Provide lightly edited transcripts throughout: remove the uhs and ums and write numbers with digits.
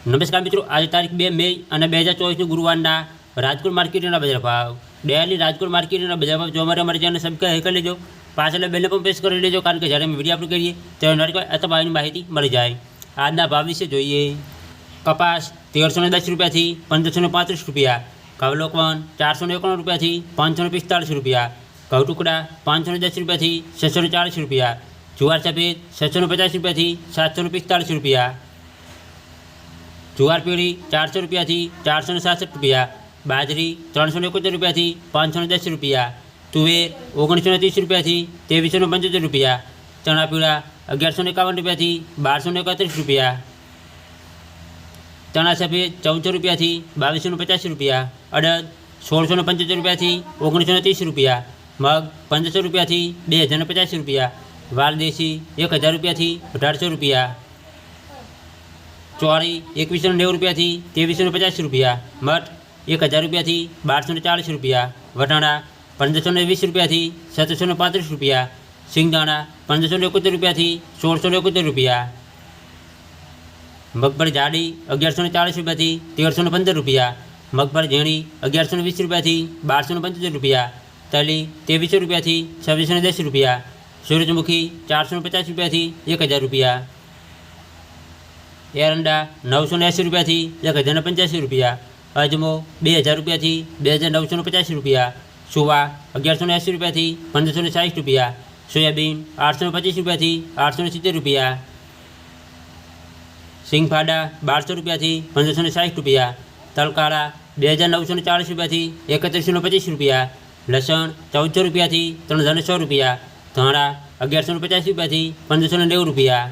નમસ્કાર મિત્રો, આજે તારીખ 2 મે અને 2024 ગુરુવારના રાજકોટ માર્કેટના બજાર ભાવ. ડેલી રાજકોટ માર્કેટના બજાર ભાવ જોવા માટે અમારી ચેનલ સબસ્ક્રાઈબ કરી લેજો. પાછળ બેલ પણ પ્રેસ કરી લેજો, કારણ કે જ્યારે અમે વિડીયો અપલોડ કરીએ ત્યારે નોટિફિકેશન અથવા ભાવની માહિતી મળી જાય. આજના ભાવ વિશે જોઈએ. કપાસ 1310 રૂપિયાથી 1535 રૂપિયા, ઘઉં લોકવન 451 રૂપિયાથી 545 રૂપિયા, ઘઉં ટુકડા 510 રૂપિયાથી 640 રૂપિયા, જુવાર સફેદ 650 રૂપિયાથી 745 રૂપિયા, જુવાર પીળી 400 રૂપિયાથી 467 રૂપિયા, બાજરી 371 રૂપિયાથી 510 રૂપિયા, તુવેર 1930 રૂપિયાથી 2375 રૂપિયા, ચણા પીળા 1151 રૂપિયાથી 1231 રૂપિયા, ચણા સફેદ 1400 રૂપિયાથી 2250 રૂપિયા, અડદ 1675 રૂપિયાથી 1930 રૂપિયા, મગ 1500 રૂપિયાથી 2050 રૂપિયા, વાલદેશી 1000 રૂપિયાથી 1800 રૂપિયા, ચોરી 2190 રૂપિયાથી 2350 રૂપિયા, મઠ 1000 રૂપિયાથી 1240 રૂપિયા, વટાણા 1520 રૂપિયાથી 735 રૂપિયા, સિંગદાણા 1571 રૂપિયાથી 1671 રૂપિયા, મગફળી જાડી 1140 રૂપિયાથી 1315 રૂપિયા, મગફળી ઝીણી 1120 રૂપિયાથી 1275 રૂપિયા, તલી 2300 રૂપિયાથી 2610 રૂપિયા, સૂરજમુખી 450 રૂપિયાથી 1000 રૂપિયા, એરંડા 980 રૂપિયાથી 1085 રૂપિયા, અજમો 2000 રૂપિયાથી 2950 રૂપિયા, સુવા 1180 રૂપિયાથી 1560 રૂપિયા, સોયાબીન 825 રૂપિયાથી 870 રૂપિયા, સિંગફાડા 1200 રૂપિયાથી 1560 રૂપિયા, તલકાળા 2940 રૂપિયાથી 3125 રૂપિયા, લસણ 1400 રૂપિયાથી 3100 રૂપિયા, ધાણા 1150 રૂપિયાથી 1590 રૂપિયા,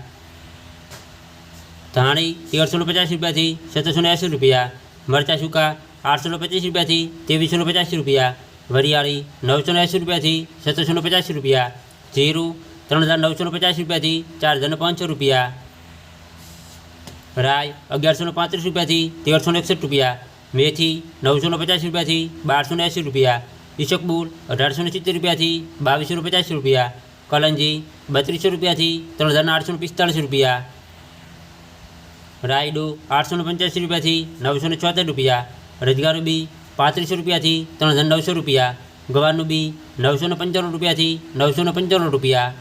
ધાણી 1350 રૂપિયાથી 780 રૂપિયા, મરચાં સૂકા 825 રૂપિયાથી 2350 રૂપિયા, વરિયાળી 980 રૂપિયાથી 750 રૂપિયા, જીરું 3950 રૂપિયાથી 4500 રૂપિયા, રાય 1135 રૂપિયાથી 1361 રૂપિયા, મેથી 950 રૂપિયાથી 1280 રૂપિયા, ઈસકબુલ 1870 રૂપિયાથી 2250 રૂપિયા, કલંજી 3200 રૂપિયાથી 3845 રૂપિયા, રાયડો 885 રૂપિયાથી 976 રૂપિયા, રજગારું બી 3500 રૂપિયાથી 3900 રૂપિયા, ગવારનું બી 995 રૂપિયાથી 995 રૂપિયા,